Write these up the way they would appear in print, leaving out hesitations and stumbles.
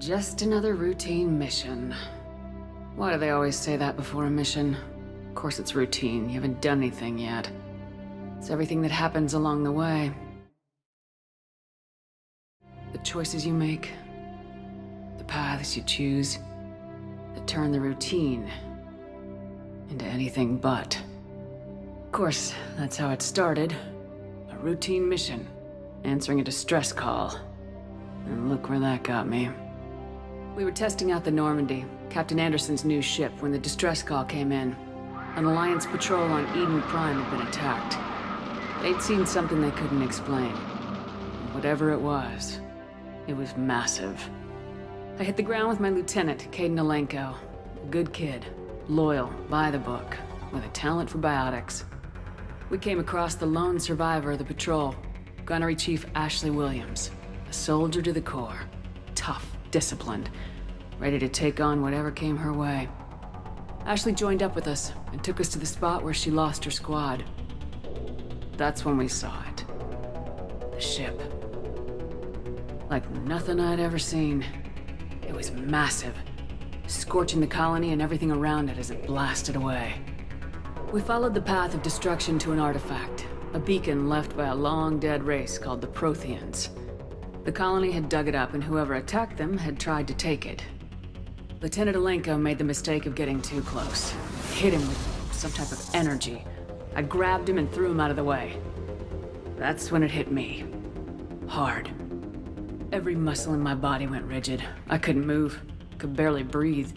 Just another routine mission. Why do they always say that before a mission? Of course it's routine, you haven't done anything yet. It's everything that happens along the way. The choices you make, the paths you choose, that turn the routine into anything but. Of course, that's how it started. A routine mission, answering a distress call. And look where that got me. We were testing out the Normandy, Captain Anderson's new ship, when the distress call came in. An Alliance patrol on Eden Prime had been attacked. They'd seen something they couldn't explain. And whatever it was massive. I hit the ground with my lieutenant, Caden Alenko. A good kid, loyal, by the book, with a talent for biotics. We came across the lone survivor of the patrol, Gunnery Chief Ashley Williams. A soldier to the core. Tough, disciplined, ready to take on whatever came her way. Ashley joined up with us and took us to the spot where she lost her squad. That's when we saw it. The ship. Like nothing I'd ever seen. It was massive, scorching the colony and everything around it as it blasted away. We followed the path of destruction to an artifact, a beacon left by a long-dead race called the Protheans. The colony had dug it up, and whoever attacked them had tried to take it. Lieutenant Alenko made the mistake of getting too close. Hit him with some type of energy. I grabbed him and threw him out of the way. That's when it hit me. Hard. Every muscle in my body went rigid. I couldn't move, could barely breathe.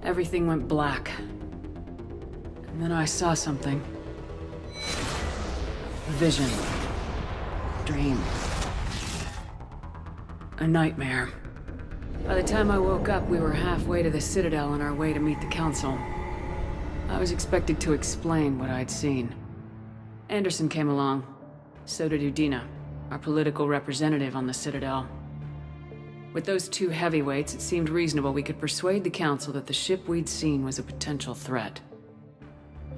Everything went black. And then I saw something. A vision. Dream. A nightmare. By the time I woke up, we were halfway to the Citadel on our way to meet the Council. I was expected to explain what I'd seen. Anderson came along. So did Udina, our political representative on the Citadel. With those two heavyweights, it seemed reasonable we could persuade the Council that the ship we'd seen was a potential threat.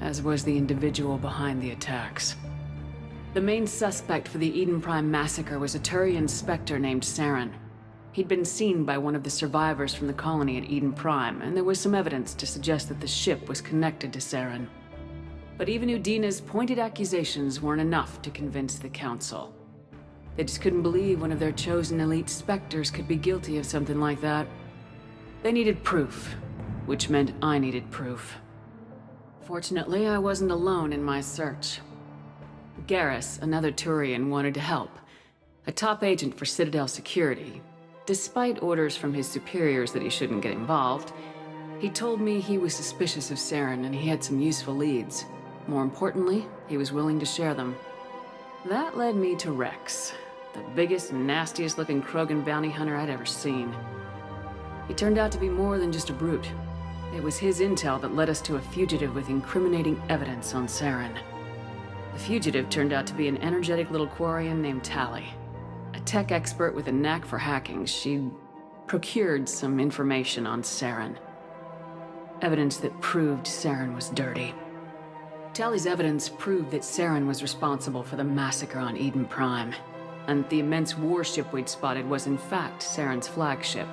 As was the individual behind the attacks. The main suspect for the Eden Prime massacre was a Turian Spectre named Saren. He'd been seen by one of the survivors from the colony at Eden Prime, and there was some evidence to suggest that the ship was connected to Saren. But even Udina's pointed accusations weren't enough to convince the Council. They just couldn't believe one of their chosen elite Spectres could be guilty of something like that. They needed proof, which meant I needed proof. Fortunately, I wasn't alone in my search. Garrus, another Turian, wanted to help. A top agent for Citadel security. Despite orders from his superiors that he shouldn't get involved, he told me he was suspicious of Saren and he had some useful leads. More importantly, he was willing to share them. That led me to Rex, the biggest, nastiest looking Krogan bounty hunter I'd ever seen. He turned out to be more than just a brute. It was his intel that led us to a fugitive with incriminating evidence on Saren. The fugitive turned out to be an energetic little Quarian named Tali. A tech expert with a knack for hacking, she'd procured some information on Saren. Evidence that proved Saren was dirty. Tali's evidence proved that Saren was responsible for the massacre on Eden Prime, and the immense warship we'd spotted was in fact Saren's flagship.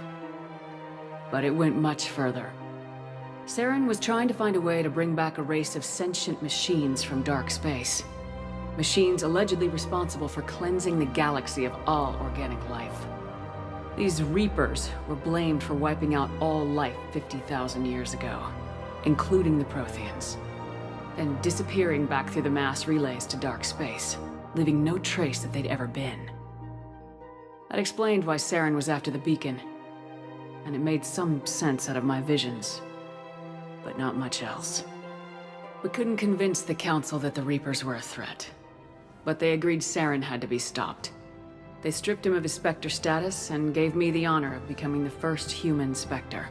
But it went much further. Saren was trying to find a way to bring back a race of sentient machines from dark space. Machines allegedly responsible for cleansing the galaxy of all organic life. These Reapers were blamed for wiping out all life 50,000 years ago, including the Protheans, and disappearing back through the mass relays to dark space, leaving no trace that they'd ever been. That explained why Saren was after the beacon, and it made some sense out of my visions, but not much else. We couldn't convince the Council that the Reapers were a threat, but they agreed Saren had to be stopped. They stripped him of his Spectre status and gave me the honor of becoming the first human Spectre.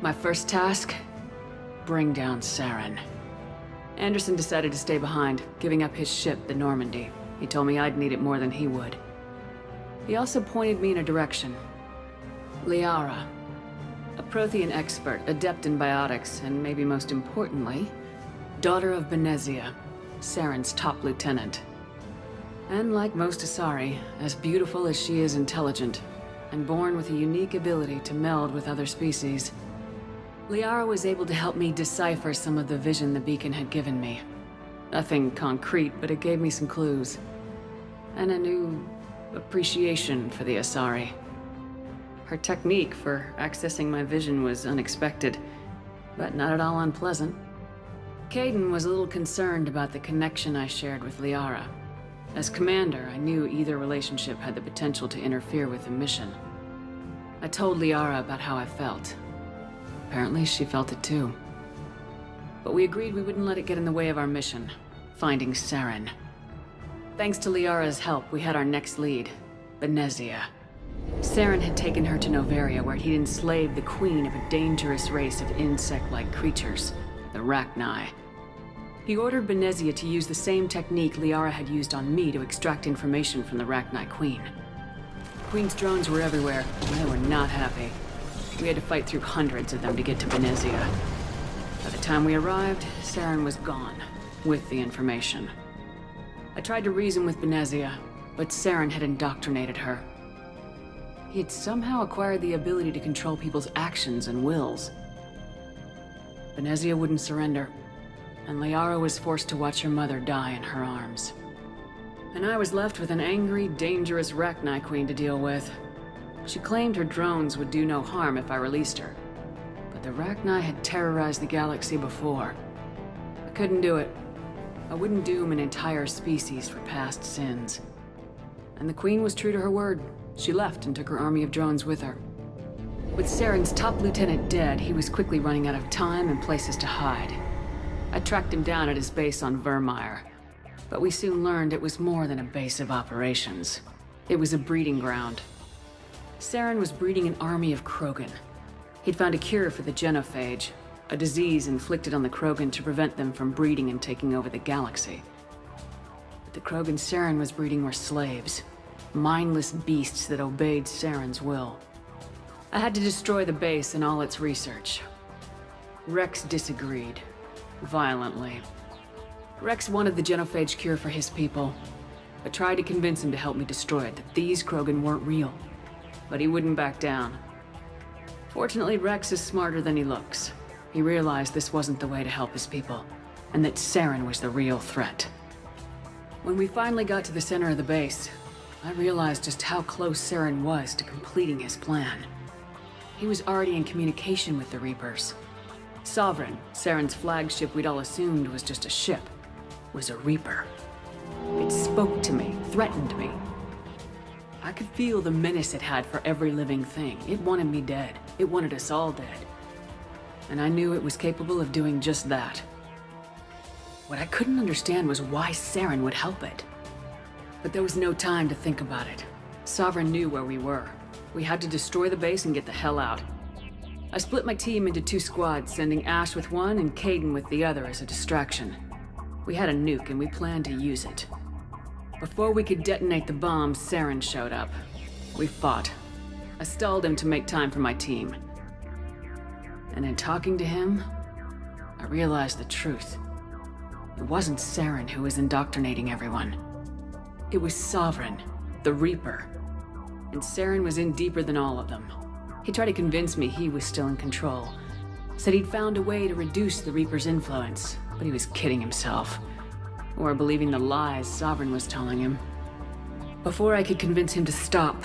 My first task? Bring down Saren. Anderson decided to stay behind, giving up his ship, the Normandy. He told me I'd need it more than he would. He also pointed me in a direction. Liara, a Prothean expert, adept in biotics, and maybe most importantly, daughter of Benezia, Saren's top lieutenant. And like most Asari, as beautiful as she is intelligent, and born with a unique ability to meld with other species. Liara was able to help me decipher some of the vision the beacon had given me. Nothing concrete, but it gave me some clues. And a new appreciation for the Asari. Her technique for accessing my vision was unexpected, but not at all unpleasant. Kaidan was a little concerned about the connection I shared with Liara. As commander, I knew either relationship had the potential to interfere with the mission. I told Liara about how I felt. Apparently, she felt it too. But we agreed we wouldn't let it get in the way of our mission, finding Saren. Thanks to Liara's help, we had our next lead, Benezia. Saren had taken her to Noveria, where he'd enslaved the queen of a dangerous race of insect-like creatures, the Rachni. He ordered Benezia to use the same technique Liara had used on me to extract information from the Rachni queen. The queen's drones were everywhere, and they were not happy. We had to fight through hundreds of them to get to Benezia. By the time we arrived, Saren was gone, with the information. I tried to reason with Benezia, but Saren had indoctrinated her. He had somehow acquired the ability to control people's actions and wills. Benezia wouldn't surrender, and Liara was forced to watch her mother die in her arms. And I was left with an angry, dangerous Rachni queen to deal with. She claimed her drones would do no harm if I released her. But the Rachni had terrorized the galaxy before. I couldn't do it. I wouldn't doom an entire species for past sins. And the queen was true to her word. She left and took her army of drones with her. With Saren's top lieutenant dead, he was quickly running out of time and places to hide. I tracked him down at his base on Vermeer, but we soon learned it was more than a base of operations. It was a breeding ground. Saren was breeding an army of Krogan. He'd found a cure for the genophage, a disease inflicted on the Krogan to prevent them from breeding and taking over the galaxy. But the Krogan Saren was breeding were slaves, mindless beasts that obeyed Saren's will. I had to destroy the base and all its research. Rex disagreed. Violently. Rex wanted the genophage cure for his people. I tried to convince him to help me destroy it, that these Krogan weren't real. But he wouldn't back down. Fortunately, Rex is smarter than he looks. He realized this wasn't the way to help his people, and that Saren was the real threat. When we finally got to the center of the base, I realized just how close Saren was to completing his plan. He was already in communication with the Reapers. Sovereign, Saren's flagship we'd all assumed was just a ship, was a Reaper. It spoke to me, threatened me. I could feel the menace it had for every living thing. It wanted me dead. It wanted us all dead. And I knew it was capable of doing just that. What I couldn't understand was why Saren would help it. But there was no time to think about it. Sovereign knew where we were. We had to destroy the base and get the hell out. I split my team into 2 squads, sending Ash with one and Kaidan with the other as a distraction. We had a nuke and we planned to use it. Before we could detonate the bomb, Saren showed up. We fought. I stalled him to make time for my team. And in talking to him, I realized the truth. It wasn't Saren who was indoctrinating everyone. It was Sovereign, the Reaper. And Saren was in deeper than all of them. He tried to convince me he was still in control. Said he'd found a way to reduce the Reaper's influence, but he was kidding himself. Or believing the lies Sovereign was telling him. Before I could convince him to stop,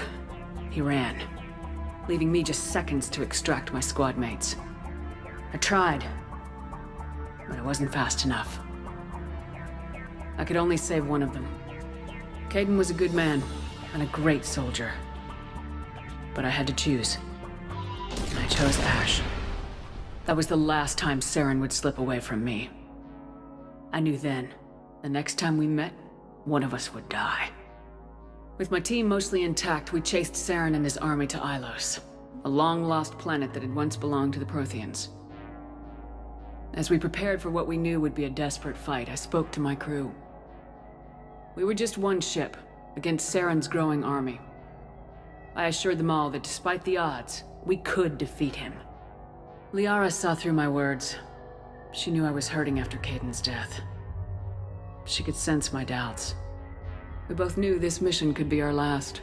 he ran, leaving me just seconds to extract my squad mates. I tried, but it wasn't fast enough. I could only save one of them. Kaidan was a good man and a great soldier. But I had to choose. And I chose Ash. That was the last time Saren would slip away from me. I knew then, the next time we met, one of us would die. With my team mostly intact, we chased Saren and his army to Ilos, a long-lost planet that had once belonged to the Protheans. As we prepared for what we knew would be a desperate fight, I spoke to my crew. We were just one ship, against Saren's growing army. I assured them all that despite the odds, we could defeat him. Liara saw through my words. She knew I was hurting after Kaidan's death. She could sense my doubts. We both knew this mission could be our last.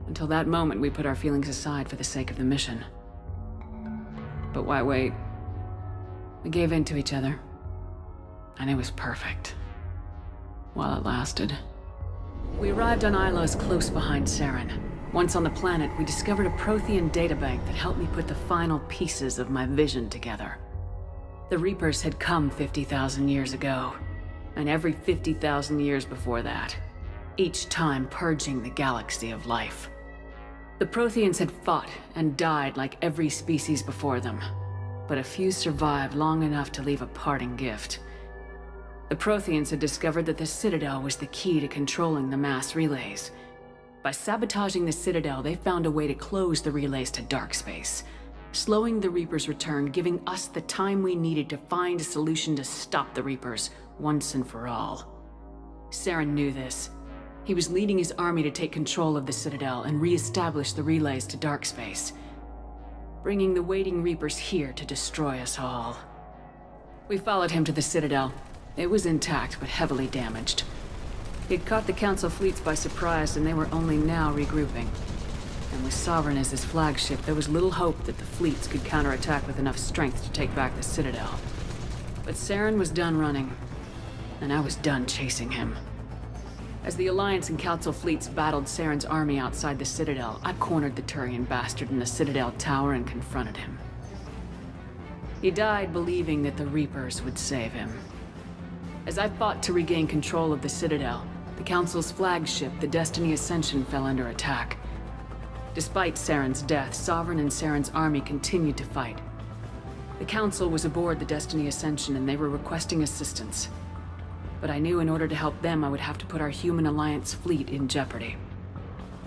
Until that moment, we put our feelings aside for the sake of the mission. But why wait? We gave in to each other. And it was perfect. While it lasted. We arrived on Ilos close behind Saren. Once on the planet, we discovered a Prothean databank that helped me put the final pieces of my vision together. The Reapers had come 50,000 years ago, and every 50,000 years before that, each time purging the galaxy of life. The Protheans had fought and died like every species before them, but a few survived long enough to leave a parting gift. The Protheans had discovered that the Citadel was the key to controlling the mass relays. By sabotaging the Citadel, they found a way to close the relays to dark space, slowing the Reapers' return, giving us the time we needed to find a solution to stop the Reapers once and for all. Saren knew this. He was leading his army to take control of the Citadel and re-establish the relays to dark space, bringing the waiting Reapers here to destroy us all. We followed him to the Citadel. It was intact, but heavily damaged. He'd caught the Council fleets by surprise, and they were only now regrouping. And with Sovereign as his flagship, there was little hope that the fleets could counterattack with enough strength to take back the Citadel. But Saren was done running, and I was done chasing him. As the Alliance and Council fleets battled Saren's army outside the Citadel, I cornered the Turian bastard in the Citadel tower and confronted him. He died believing that the Reapers would save him. As I fought to regain control of the Citadel, the Council's flagship, the Destiny Ascension, fell under attack. Despite Saren's death, Sovereign and Saren's army continued to fight. The Council was aboard the Destiny Ascension and they were requesting assistance. But I knew in order to help them, I would have to put our human Alliance fleet in jeopardy.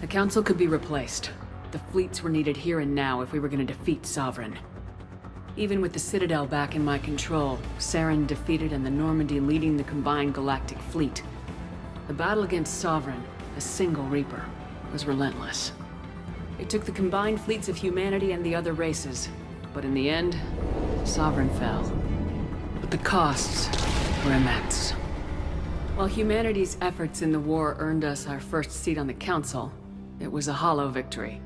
The Council could be replaced. The fleets were needed here and now if we were going to defeat Sovereign. Even with the Citadel back in my control, Saren defeated and the Normandy leading the combined galactic fleet. The battle against Sovereign, a single Reaper, was relentless. It took the combined fleets of humanity and the other races, but in the end, Sovereign fell. But the costs were immense. While humanity's efforts in the war earned us our first seat on the Council, it was a hollow victory.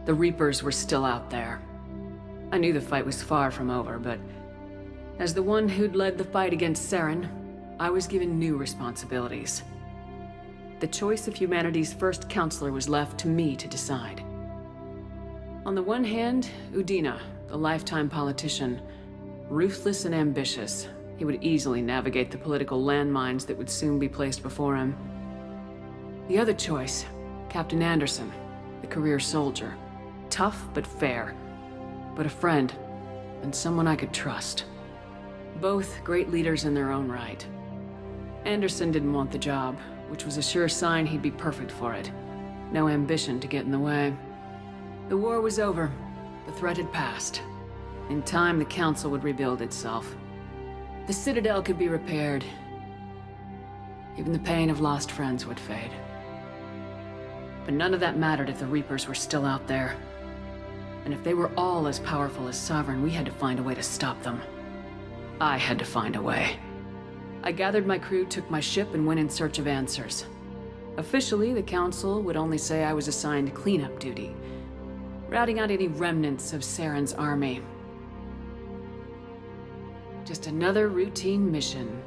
The Reapers were still out there. I knew the fight was far from over, but as the one who'd led the fight against Saren, I was given new responsibilities. The choice of humanity's first counselor was left to me to decide. On the one hand, Udina, the lifetime politician, ruthless and ambitious. He would easily navigate the political landmines that would soon be placed before him. The other choice, Captain Anderson, the career soldier. Tough but fair, but a friend, and someone I could trust. Both great leaders in their own right. Anderson didn't want the job, which was a sure sign he'd be perfect for it. No ambition to get in the way. The war was over. The threat had passed. In time, the Council would rebuild itself. The Citadel could be repaired. Even the pain of lost friends would fade. But none of that mattered if the Reapers were still out there. And if they were all as powerful as Sovereign, we had to find a way to stop them. I had to find a way. I gathered my crew, took my ship, and went in search of answers. Officially, the Council would only say I was assigned cleanup duty, routing out any remnants of Saren's army. Just another routine mission